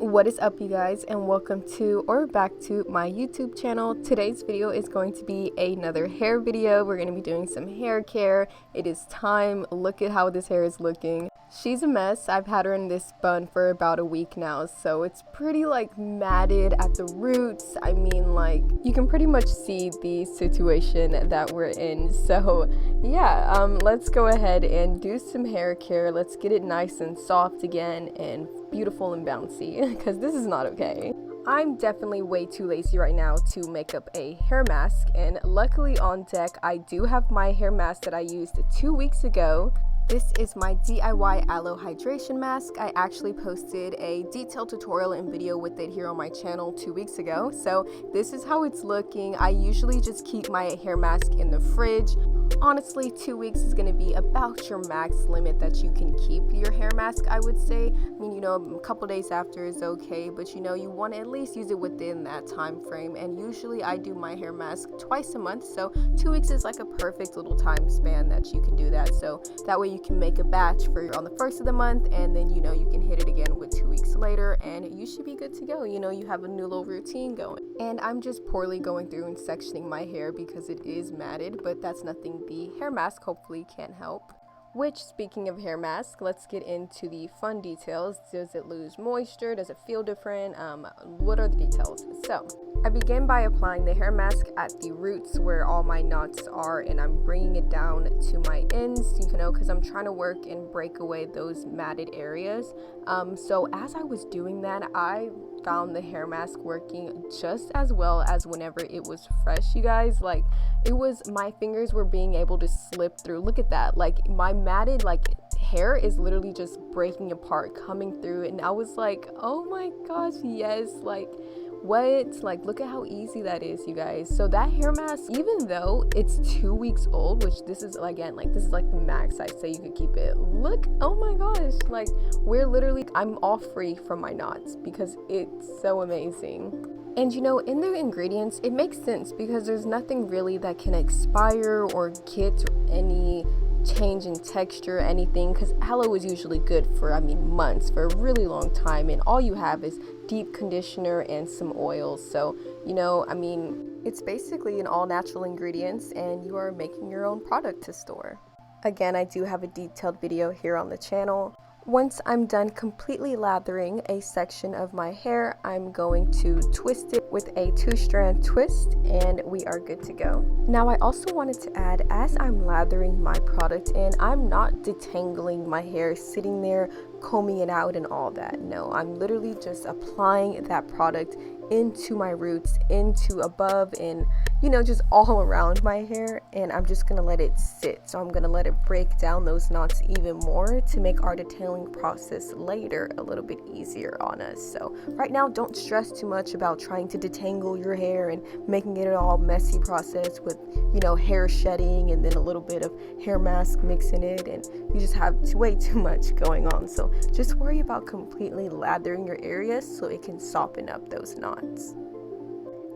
What is up, you guys, and welcome to or back to my YouTube channel. Today's video is going to be another hair video. We're going to be doing some hair care. It is time. Look at how this hair is looking. She's a mess. I've had her in this bun for about a week now, so it's pretty like matted at the roots. I mean, like, you can pretty much see the situation that we're in. So yeah, let's go ahead and do some hair care. Let's get it nice and soft again and beautiful and bouncy, because this is not okay. I'm definitely way too lazy right now to make up a hair mask, and luckily on deck I do have my hair mask that I used 2 weeks ago. This is my DIY aloe hydration mask. I actually posted a detailed tutorial and video with it here on my channel 2 weeks ago. So this is how it's looking. I usually just keep my hair mask in the fridge. Honestly, 2 weeks is going to be about your max limit that you can keep your hair mask, I would say. I mean, you know, a couple days after is okay, but you know, you want to at least use it within that time frame. And usually I do my hair mask twice a month, so 2 weeks is like a perfect little time span that you can do that. So that way you can make a batch for on the first of the month, and then you know you can hit it again with 2 weeks later, and you should be good to go. You know, you have a new little routine going. And I'm just poorly going through and sectioning my hair because it is matted, but that's nothing the hair mask hopefully can't help. Which, speaking of hair mask, let's get into the fun details. Does it lose moisture? Does it feel different? What are the details? So I begin by applying the hair mask at the roots where all my knots are, and I'm bringing it down to my ends, you know, because I'm trying to work and break away those matted areas. So as I was doing that, I found the hair mask working just as well as whenever it was fresh, you guys. Like, it was, my fingers were being able to slip through. Look at that. Like, my matted like hair is literally just breaking apart, coming through, and I was like, oh my gosh, yes, like, what? Like, look at how easy that is, you guys. So that hair mask, even though it's 2 weeks old, which this is, again, like, this is like the max I say you could keep it. Look, oh my gosh, like, we're literally, I'm all free from my knots because it's so amazing. And you know, in the ingredients, it makes sense because there's nothing really that can expire or get any change in texture or anything, because aloe is usually good for, I mean, months, for a really long time, and all you have is deep conditioner and some oils. So, you know, I mean, it's basically an all natural ingredients, and you are making your own product to store. Again, I do have a detailed video here on the channel. Once I'm done completely lathering a section of my hair, I'm going to twist it with a 2-strand twist, and we are good to go. Now, I also wanted to add, as I'm lathering my product in, I'm not detangling my hair, sitting there combing it out and all that. No, I'm literally just applying that product into my roots, into above, and you know, just all around my hair, and I'm just gonna let it sit. So I'm gonna let it break down those knots even more to make our detailing process later a little bit easier on us. So right now, don't stress too much about trying to detangle your hair and making it all messy process with, you know, hair shedding and then a little bit of hair mask mixing it, and you just have way too much going on. So just worry about completely lathering your areas so it can soften up those knots.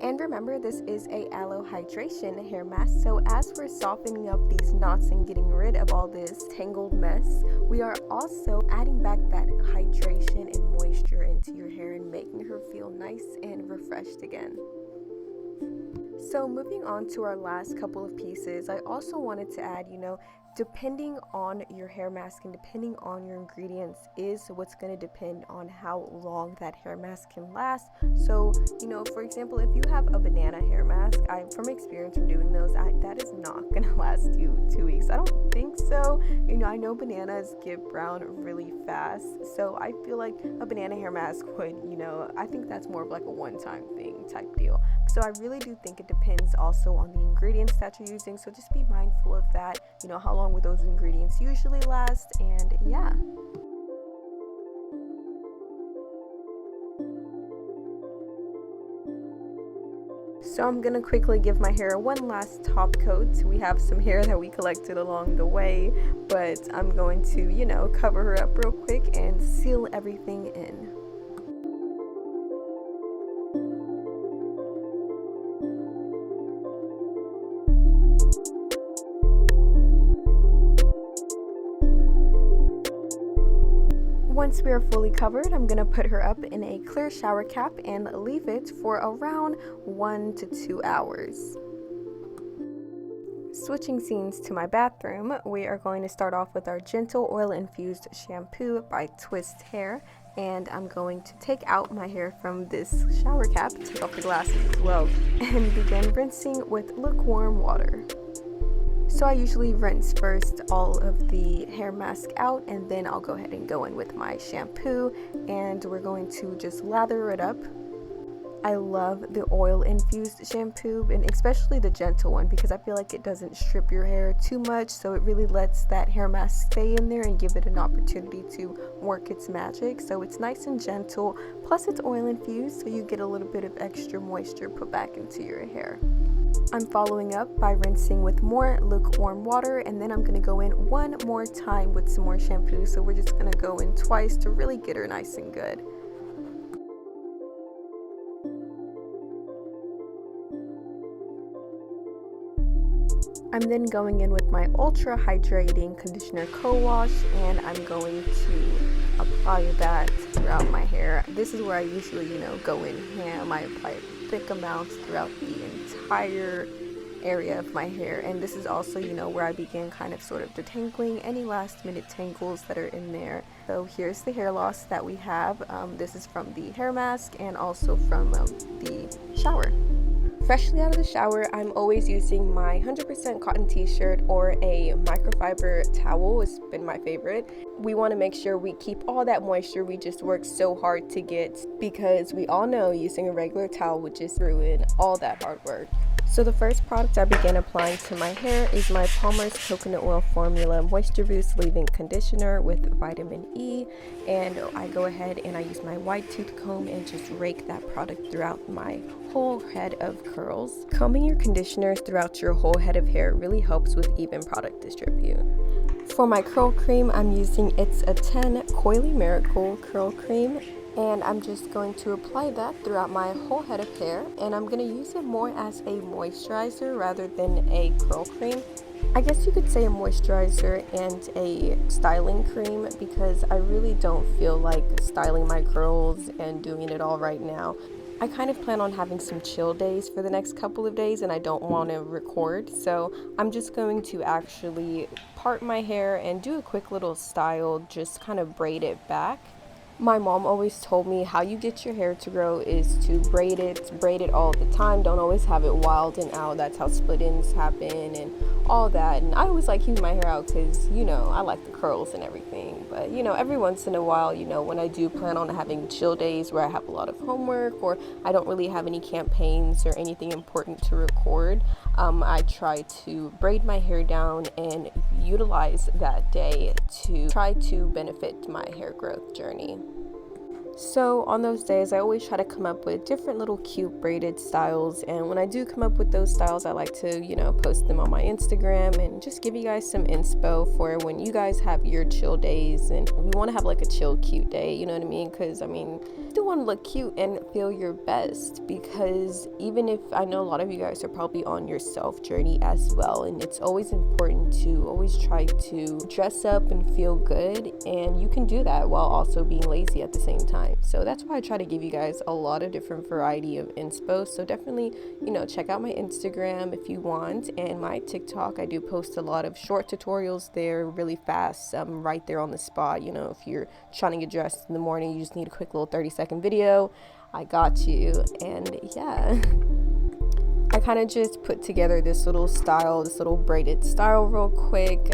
And remember, this is a aloe hydration hair mask, so as we're softening up these knots and getting rid of all this tangled mess, we are also adding back that hydration and moisture into your hair and making her feel nice and refreshed again. So moving on to our last couple of pieces, I also wanted to add, you know, depending on your hair mask and depending on your ingredients is what's going to depend on how long that hair mask can last. So, you know, for example, if you have a banana hair mask, from experience from doing those, that is not going to last you 2 weeks. I don't think so. You know, I know bananas get brown really fast, so I feel like a banana hair mask would, you know, I think that's more of like a one-time thing type deal. So I really do think it depends also on the ingredients that you're using, so just be mindful of that. You know, how long would those ingredients usually last, and yeah. So I'm gonna quickly give my hair one last top coat. We have some hair that we collected along the way, but I'm going to, you know, cover her up real quick and seal everything in. Once we are fully covered, I'm going to put her up in a clear shower cap and leave it for around 1 to 2 hours. Switching scenes to my bathroom, we are going to start off with our gentle oil infused shampoo by Twist Hair, and I'm going to take out my hair from this shower cap, take off the glasses as well, and begin rinsing with lukewarm water. So I usually rinse first all of the hair mask out, and then I'll go ahead and go in with my shampoo, and we're going to just lather it up. I love the oil infused shampoo, and especially the gentle one, because I feel like it doesn't strip your hair too much, so it really lets that hair mask stay in there and give it an opportunity to work its magic. So it's nice and gentle, plus it's oil infused, so you get a little bit of extra moisture put back into your hair. I'm following up by rinsing with more lukewarm water, and then I'm going to go in one more time with some more shampoo. So we're just going to go in twice to really get her nice and good. I'm then going in with my ultra hydrating conditioner co-wash, and I'm going to apply that throughout my hair. This is where I usually, go in ham. I apply thick amounts throughout the entire area of my hair, and this is also, where I begin kind of sort of detangling any last minute tangles that are in there. So here's the hair loss that we have. This is from the hair mask and also from the shower. Freshly out of the shower, I'm always using my 100% cotton t-shirt or a microfiber towel. It's been my favorite. We want to make sure we keep all that moisture we just worked so hard to get, because we all know using a regular towel would just ruin all that hard work. So the first product I began applying to my hair is my Palmer's Coconut Oil Formula Moisture Boost Leave-In Conditioner with vitamin E, and I go ahead and I use my wide tooth comb and just rake that product throughout my whole head of curls. Combing your conditioners throughout your whole head of hair really helps with even product distribute. For my curl cream, I'm using It's a 10 Coily Miracle Curl Cream, and I'm just going to apply that throughout my whole head of hair, and I'm going to use it more as a moisturizer rather than a curl cream. I guess you could say a moisturizer and a styling cream, because I really don't feel like styling my curls and doing it all right now. I kind of plan on having some chill days for the next couple of days, and I don't want to record, so I'm just going to actually part my hair and do a quick little style, just kind of braid it back. My mom always told me how you get your hair to grow is to braid it all the time. Don't always have it wild and out. That's how split ends happen and all that. And I always like keeping my hair out because, I like the curls and everything. But, every once in a while, when I do plan on having chill days where I have a lot of homework or I don't really have any campaigns or anything important to record, I try to braid my hair down and utilize that day to try to benefit my hair growth journey. So on those days, I always try to come up with different little cute braided styles, and when I do come up with those styles, I like to, post them on my Instagram and just give you guys some inspo for when you guys have your chill days, and we want to have like a chill cute day, you know what I mean? Because you do want to look cute and feel your best, because even if I know a lot of you guys are probably on your self journey as well, and it's always important to always try to dress up and feel good, and you can do that while also being lazy at the same time. So that's why I try to give you guys a lot of different variety of inspo. So definitely, check out my Instagram if you want, and my TikTok. I do post a lot of short tutorials there, really fast, right there on the spot. If you're trying to get dressed in the morning, you just need a quick little 30-second video, I got you. And yeah, I kind of just put together this little braided style real quick.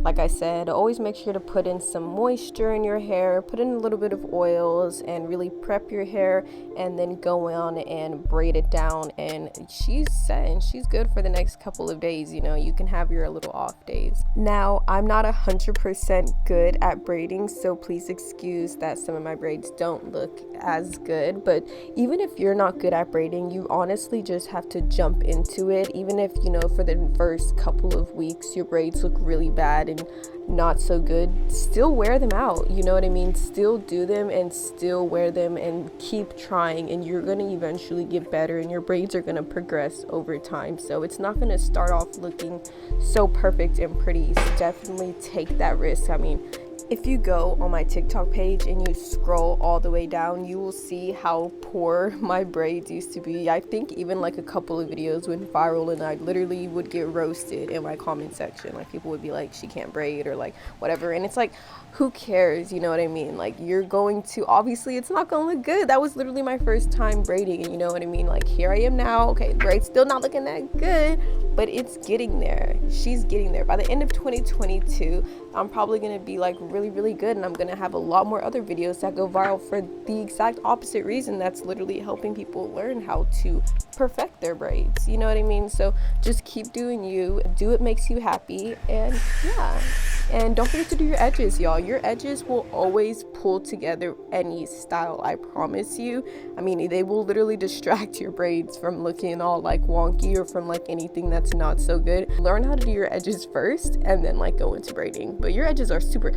Like I said, always make sure to put in some moisture in your hair, put in a little bit of oils, and really prep your hair, and then go on and braid it down. And she's set and she's good for the next couple of days. You can have your little off days. Now, I'm not 100% good at braiding, so please excuse that some of my braids don't look as good. But even if you're not good at braiding, you honestly just have to jump into it. Even if for the first couple of weeks your braids look really bad and not so good, still wear them out, you know what I mean? Still do them and still wear them and keep trying, and you're gonna eventually get better, and your braids are gonna progress over time. So it's not gonna start off looking so perfect and pretty. So definitely take that risk. If you go on my TikTok page and you scroll all the way down, you will see how poor my braids used to be. I think even like a couple of videos went viral and I literally would get roasted in my comment section. Like people would be like, she can't braid or like whatever. And it's like, who cares? You know what I mean? Like you're going to, obviously it's not gonna look good. That was literally my first time braiding, and you know what I mean? Like here I am now. Okay, braid's still not looking that good, but it's getting there. She's getting there. By the end of 2022, I'm probably gonna be like really good, and I'm gonna have a lot more other videos that go viral for the exact opposite reason. That's literally helping people learn how to perfect their braids. You know what I mean? So just keep doing you. Do what makes you happy, and yeah. And don't forget to do your edges, y'all. Your edges will always pull together any style, I promise you. I mean, they will literally distract your braids from looking all like wonky or from like anything that's not so good. Learn how to do your edges first and then like go into braiding. But your edges are super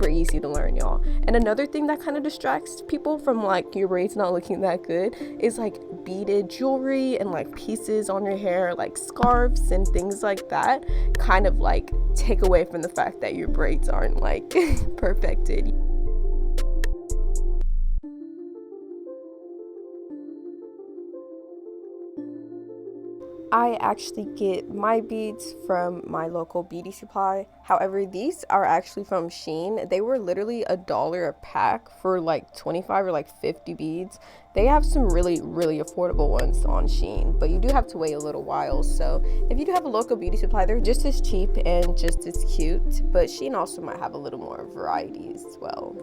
easy to learn, y'all. And another thing that kind of distracts people from like your braids not looking that good is like beaded jewelry and like pieces on your hair, like scarves and things like that, kind of like take away from the fact that your braids aren't like perfected. I actually get my beads from my local beauty supply. However, these are actually from Shein. They were literally $1 a pack for like 25 or like 50 beads. They have some really affordable ones on Shein, but you do have to wait a little while. So if you do have a local beauty supply, they're just as cheap and just as cute, but Shein also might have a little more variety as well.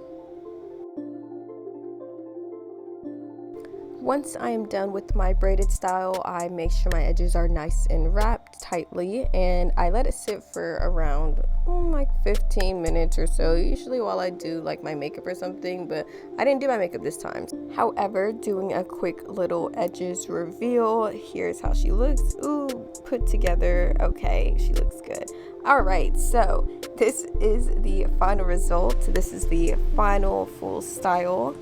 Once I am done with my braided style, I make sure my edges are nice and wrapped tightly, and I let it sit for around like 15 minutes or so, usually while I do like my makeup or something, but I didn't do my makeup this time. However, doing a quick little edges reveal, here's how she looks. Ooh, put together. Okay, she looks good. All right, so this is the final result. This is the final full style.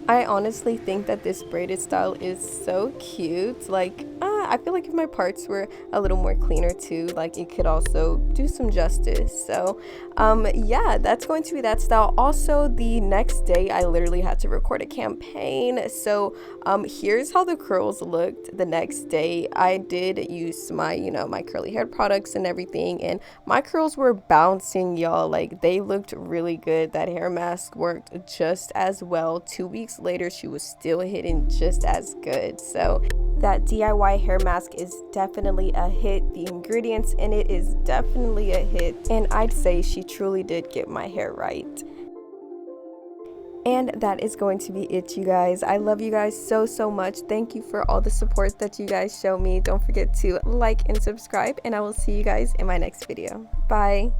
I honestly think that this braided style is so cute. Like, I feel like if my parts were a little more cleaner too, like it could also do some justice. So, yeah, that's going to be that style. Also, the next day, I literally had to record a campaign. So, here's how the curls looked the next day. I did use my, my curly hair products and everything, and my curls were bouncing, y'all. Like, they looked really good. That hair mask worked just as well. 2 weeks later, she was still hitting just as good. So that DIY hair mask is definitely a hit. The ingredients in it is definitely a hit, and I'd say she truly did get my hair right. And that is going to be it, you guys. I love you guys so much. Thank you for all the support that you guys show me. Don't forget to like and subscribe, and I will see you guys in my next video. Bye.